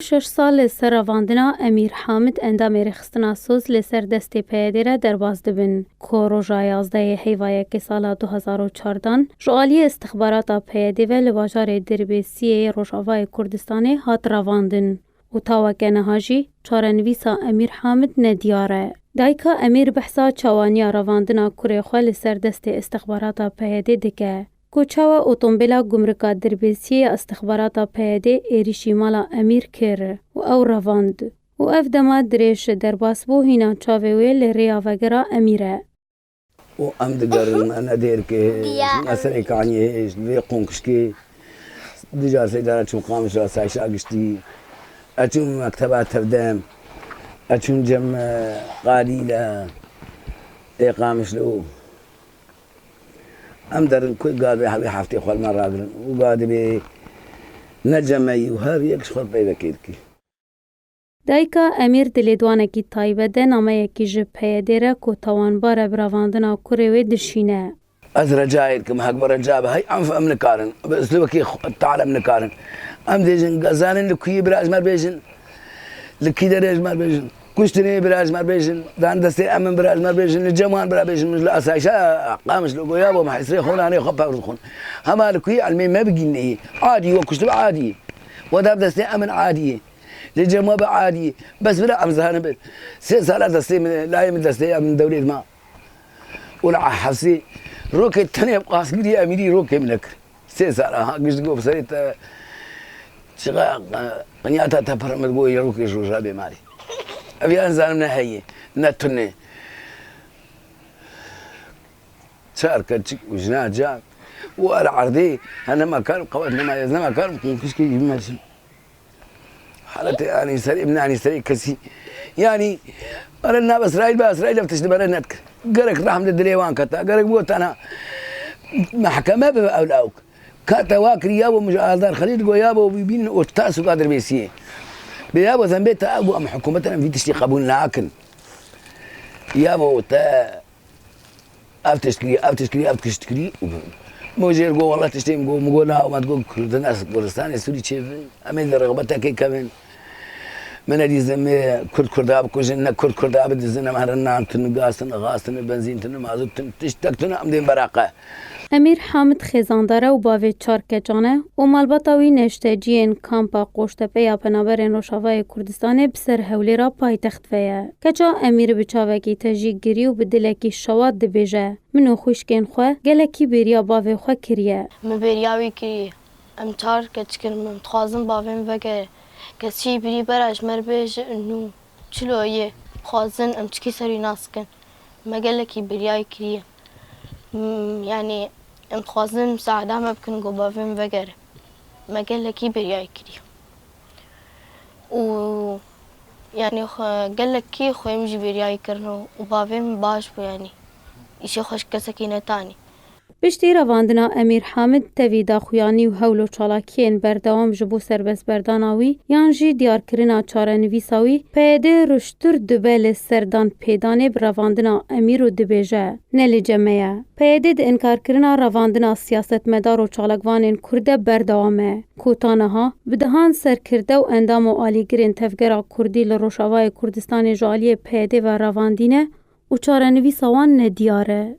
6 سال لسر رواندنا امیر حامد اندام رخستنا سوز لسر دست پیاده را درباز دبن که روژا 11 هیوایه که سال 2014 جوالی استخبارات پیاده و لواجار دربیسی روژاوای کردستانی هات رواندن و تاوکه نهاجی چارنویسا امیر حامد ندیاره. دایکا امیر بحثا چوانیا رواندنا کره خواه لسر دست استخبارات پیاده دکه. کوچاوا اتومبیلا گمرکا دربیسی استخبارات پیاده ایریشی مالا امیر کر و او رواند و اف دما دریش درباس بو هینا چاوی لریا وگرا امیره و ام دگرن انا دیر که مثلا کانی دی قونکشکی دیجا سیدارا چون قامش را سایش اگشتی اچون مکتبات تردم اچون جم قلیلا اقامش لو ام درن كل قاعد بحبي حفتي خال مرة قرن وقاعد بي نجمي وهذا يكش خال بيبا كيركي دایکا امیر دلیدوانه کی تایبه ده نامه کی جبهه دیره کو توانبار براواندنا کوره دشینه از رجايل كم حق برجابه هاي ام فهم نكارن بس لو كي تعال من نكارن ام ديجن غزانن لكي براز مر بيجن لكي درج مر بيجن كشتني براز مر بيجن دان دستي امن براز مر بيجن الجمان براز بيجن مش لا اسايشا قامش لو يابا ما حيصير خون انا خبا خون هما لكي علمي ما بقيني عادي وكشت عادي وداب دستي امن عادي الجماعه عادي بس بلا امزهان بس سالات دستي لا يم دستي من دولة ما ولا حفصي روكي الثانية بقاس قدي اميري روكي منك سالة ها قشت قوف سريت شغا قنياتا تفرمت بوي روكي جوجا بمالي أبي أنزل من هي نتني شاركت وجنا جاب وأنا عرضي أنا ما كان قوتنا ما يزنا ما كان كشكي يمشي حالتي يعني سريع من يعني سريع كسي يعني أنا بإسرائيل بإسرائيل بتشتغل أنا نتك قرك رحمة الدليوان كتا قرك بوت أنا محكمة بأولاك كتا واكر يابو مجاهدار خليل جو يابو بيبين وتاسو قادر بيسيه بيابو ذنبيت أبو أم حكومتنا في تشتي قبول لكن يابو تا أفتشكري موجير جو والله تشتي مقولها وما تقول كل الناس كردستان سوري كيف أمين رغبتك كمان من هذه زمي كرداب كوجنا كرداب دزنا مهرنا تنقاسن غاسن بنزين تنمازوت تشتكتنا أمدين براقة امیر حامد خزانداره و باوی چارکجانه و مالباتاوی نشتجین کامپا قوشتپه یا پنابرین روشاوای کردستان بسر هولی را پایتخت ویه. کجا امیر بچاوکی تجیگ گری و بدلکی شواد دبیجه. منو خوشکین خواه گلکی بریا باوی خواه کریه. من بریاوی کریه. ام چارکج کرم متخوازم باویم وگه. کسی بری براش مر بیجه انو چلویه. خوازن ام چکی سری ناس کن. مگلکی بریای کریه. يعني انتخازن مساعدة ما بكون قبافين وغيره ما قال لك برياي كري و يعني قال لك كي خو يمجي برياي كرنو وبافين باش يعني يشي خوش كسكينة تاني پشتی رواندنا امیر حامد تevîda xuyani û hewl û çalakiyên berdewam ji bo serbestberdana wî yan jî diyarkirina çarenivîsa wî PYD rûştir dibe li ser dan pêdanê bi revandina emîr û dibêje ne li ceme ye. PYD di înkarkirina revandina siyasetmedar û çalakvanên Kurd de berdewam e. Kûtaniha bi dihan serkirde û endam û alîgirên tevgera Kurdî li Rojavayê Kurdistanê ji aliyê PYD ve revandîne û çarenivîsa wan nediyar e.